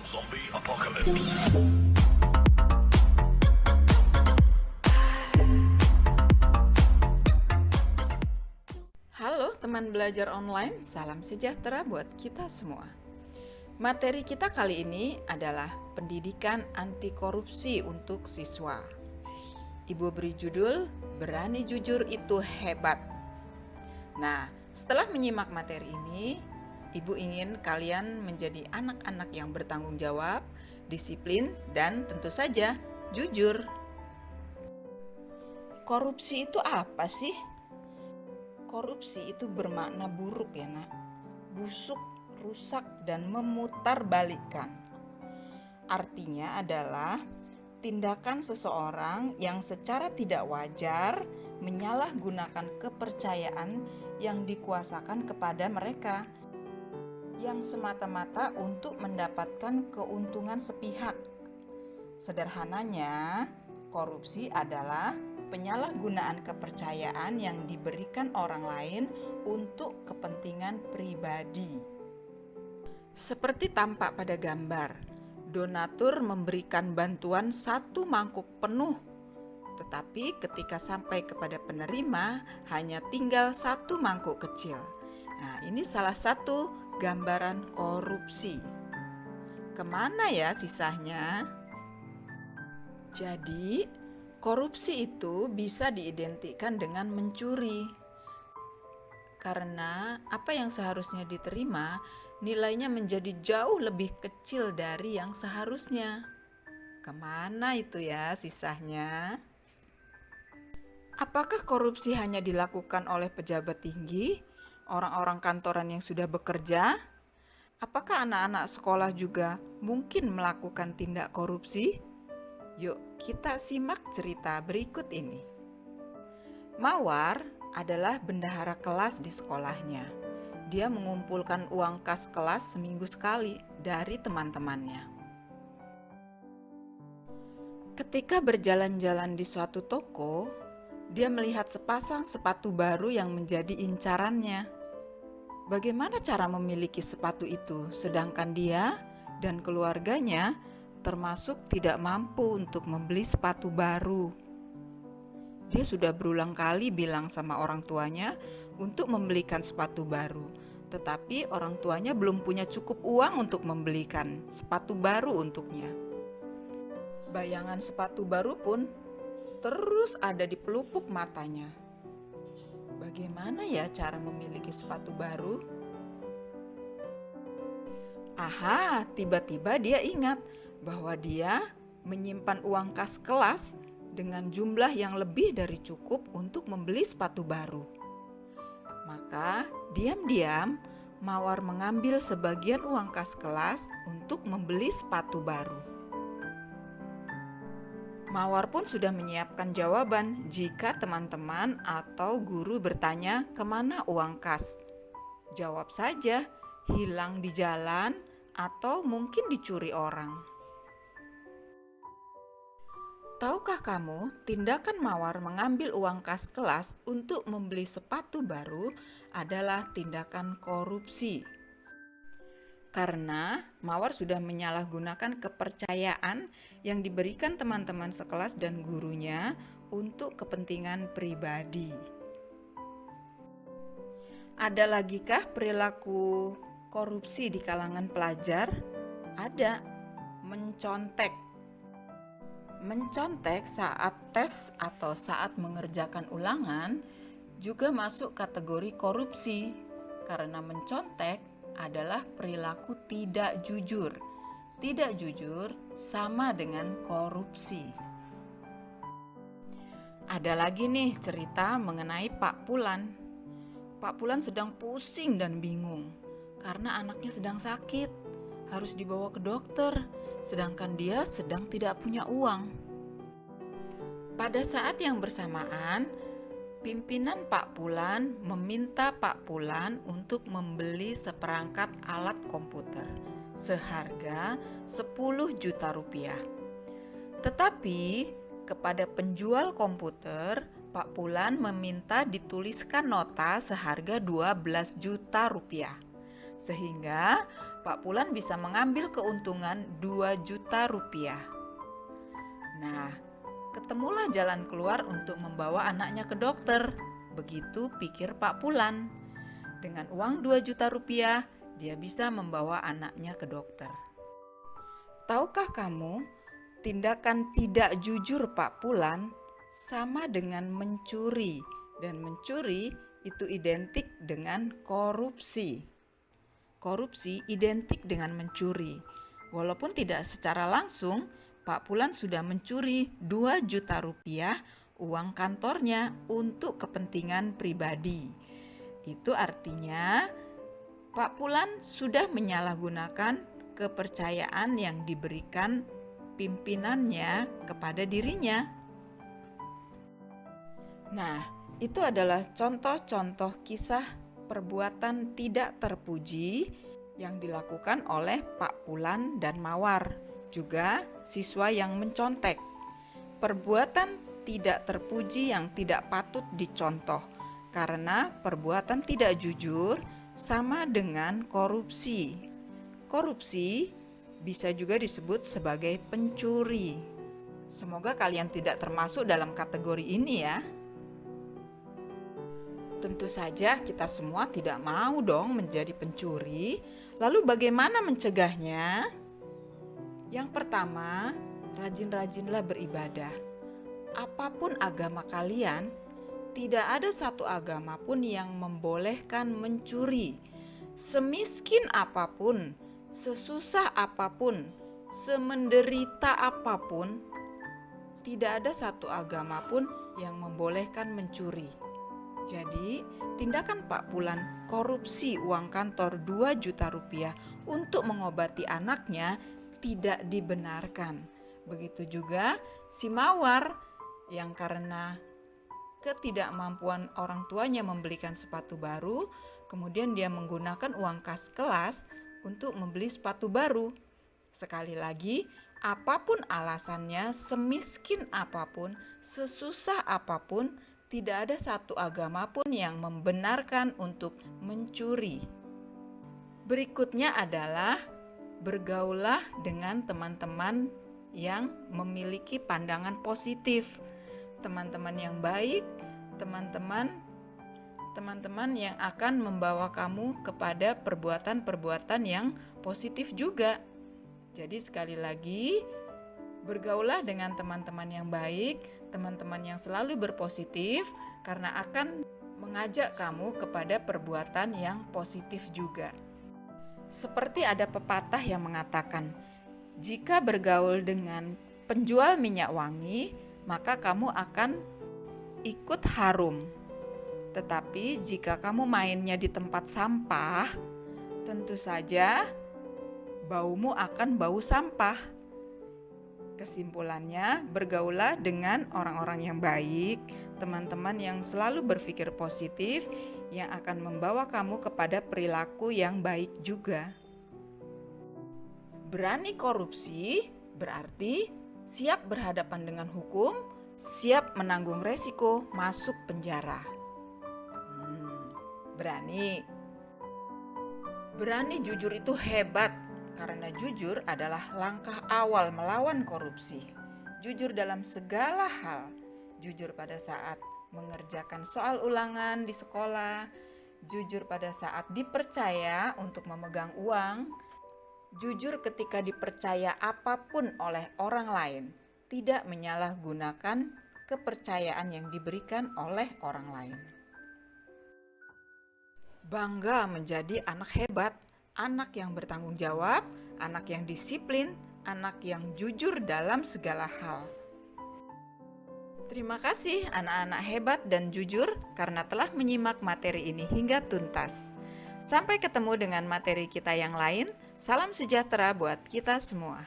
Zombie Apocalypse. Halo teman belajar online, salam sejahtera buat kita semua. Materi kita kali ini adalah pendidikan anti korupsi untuk siswa. Ibu beri judul, Berani Jujur Itu Hebat. Nah, setelah menyimak materi ini, Ibu ingin kalian menjadi anak-anak yang bertanggung jawab, disiplin, dan tentu saja jujur. Korupsi itu apa sih? Korupsi itu bermakna buruk ya nak, busuk, rusak, dan memutarbalikkan. Artinya adalah tindakan seseorang yang secara tidak wajar menyalahgunakan kepercayaan yang dikuasakan kepada mereka, yang semata-mata untuk mendapatkan keuntungan sepihak. Sederhananya, korupsi adalah penyalahgunaan kepercayaan yang diberikan orang lain untuk kepentingan pribadi. Seperti tampak pada gambar, donatur memberikan bantuan 1 mangkuk penuh, tetapi ketika sampai kepada penerima hanya tinggal 1 mangkuk kecil. Nah, ini salah satu gambaran korupsi. Kemana ya sisanya? Jadi, korupsi itu bisa diidentikan dengan mencuri. Karena apa yang seharusnya diterima, nilainya menjadi jauh lebih kecil dari yang seharusnya. Kemana itu ya sisanya? Apakah korupsi hanya dilakukan oleh pejabat tinggi, orang-orang kantoran yang sudah bekerja? Apakah anak-anak sekolah juga mungkin melakukan tindak korupsi? Yuk kita simak cerita berikut ini. Mawar adalah bendahara kelas di sekolahnya. Dia mengumpulkan uang kas kelas seminggu sekali dari teman-temannya. Ketika berjalan-jalan di suatu toko, dia melihat sepasang sepatu baru yang menjadi incarannya. Bagaimana cara memiliki sepatu itu, sedangkan dia dan keluarganya termasuk tidak mampu untuk membeli sepatu baru. Dia sudah berulang kali bilang sama orang tuanya untuk membelikan sepatu baru, tetapi orang tuanya belum punya cukup uang untuk membelikan sepatu baru untuknya. Bayangan sepatu baru pun terus ada di pelupuk matanya. Bagaimana ya cara memiliki sepatu baru? Aha, tiba-tiba dia ingat bahwa dia menyimpan uang kas kelas dengan jumlah yang lebih dari cukup untuk membeli sepatu baru. Maka diam-diam Mawar mengambil sebagian uang kas kelas untuk membeli sepatu baru. Mawar pun sudah menyiapkan jawaban jika teman-teman atau guru bertanya kemana uang kas. Jawab saja, hilang di jalan atau mungkin dicuri orang. Tahukah kamu, tindakan Mawar mengambil uang kas kelas untuk membeli sepatu baru adalah tindakan korupsi. Karena Mawar sudah menyalahgunakan kepercayaan yang diberikan teman-teman sekelas dan gurunya untuk kepentingan pribadi. Ada lagikah perilaku korupsi di kalangan pelajar? Ada. Mencontek. Mencontek saat tes atau saat mengerjakan ulangan juga masuk kategori korupsi, karena mencontek adalah perilaku tidak jujur. Tidak jujur sama dengan korupsi. Ada lagi nih cerita mengenai Pak Pulan. Pak Pulan sedang pusing dan bingung karena anaknya sedang sakit, harus dibawa ke dokter, sedangkan dia sedang tidak punya uang. Pada saat yang bersamaan, pimpinan Pak Pulan meminta Pak Pulan untuk membeli seperangkat alat komputer seharga 10 juta rupiah. Tetapi kepada penjual komputer, Pak Pulan meminta dituliskan nota seharga 12 juta rupiah. Sehingga Pak Pulan bisa mengambil keuntungan 2 juta rupiah. Nah, ketemulah jalan keluar untuk membawa anaknya ke dokter. Begitu pikir Pak Pulan. Dengan uang 2 juta rupiah, dia bisa membawa anaknya ke dokter. Tahukah kamu, tindakan tidak jujur Pak Pulan sama dengan mencuri, dan mencuri itu identik dengan korupsi. Korupsi identik dengan mencuri. Walaupun tidak secara langsung, Pak Pulan sudah mencuri 2 juta rupiah uang kantornya untuk kepentingan pribadi. Itu artinya Pak Pulan sudah menyalahgunakan kepercayaan yang diberikan pimpinannya kepada dirinya. Nah, itu adalah contoh-contoh kisah perbuatan tidak terpuji yang dilakukan oleh Pak Pulan dan Mawar, juga siswa yang mencontek. Perbuatan tidak terpuji yang tidak patut dicontoh, karena perbuatan tidak jujur sama dengan korupsi. Korupsi bisa juga disebut sebagai pencuri. Semoga kalian tidak termasuk dalam kategori ini ya. Tentu saja kita semua tidak mau dong menjadi pencuri. Lalu bagaimana mencegahnya? Yang pertama, rajin-rajinlah beribadah. Apapun agama kalian, tidak ada satu agama pun yang membolehkan mencuri. Semiskin apapun, sesusah apapun, semenderita apapun, tidak ada satu agama pun yang membolehkan mencuri. Jadi, tindakan Pak Pulan korupsi uang kantor 2 juta rupiah untuk mengobati anaknya tidak dibenarkan. Begitu juga si Mawar yang karena ketidakmampuan orang tuanya membelikan sepatu baru, kemudian dia menggunakan uang kas kelas untuk membeli sepatu baru. Sekali lagi, apapun alasannya, semiskin apapun, sesusah apapun, tidak ada satu agama pun yang membenarkan untuk mencuri. Berikutnya adalah bergaulah dengan teman-teman yang memiliki pandangan positif, teman-teman yang baik, teman-teman yang akan membawa kamu kepada perbuatan-perbuatan yang positif juga. Jadi sekali lagi, bergaulah dengan teman-teman yang baik, teman-teman yang selalu berpositif, karena akan mengajak kamu kepada perbuatan yang positif juga. Seperti ada pepatah yang mengatakan, jika bergaul dengan penjual minyak wangi, maka kamu akan ikut harum. Tetapi jika kamu mainnya di tempat sampah, tentu saja baumu akan bau sampah. Kesimpulannya, bergaulah dengan orang-orang yang baik, teman-teman yang selalu berpikir positif, yang akan membawa kamu kepada perilaku yang baik juga. Berani korupsi berarti siap berhadapan dengan hukum, siap menanggung resiko masuk penjara. Berani jujur itu hebat, karena jujur adalah langkah awal melawan korupsi. Jujur dalam segala hal, jujur pada saat mengerjakan soal ulangan di sekolah, jujur pada saat dipercaya untuk memegang uang, jujur ketika dipercaya apapun oleh orang lain, tidak menyalahgunakan kepercayaan yang diberikan oleh orang lain. Bangga menjadi anak hebat, anak yang bertanggung jawab, anak yang disiplin, anak yang jujur dalam segala hal. Terima kasih anak-anak hebat dan jujur karena telah menyimak materi ini hingga tuntas. Sampai ketemu dengan materi kita yang lain. Salam sejahtera buat kita semua.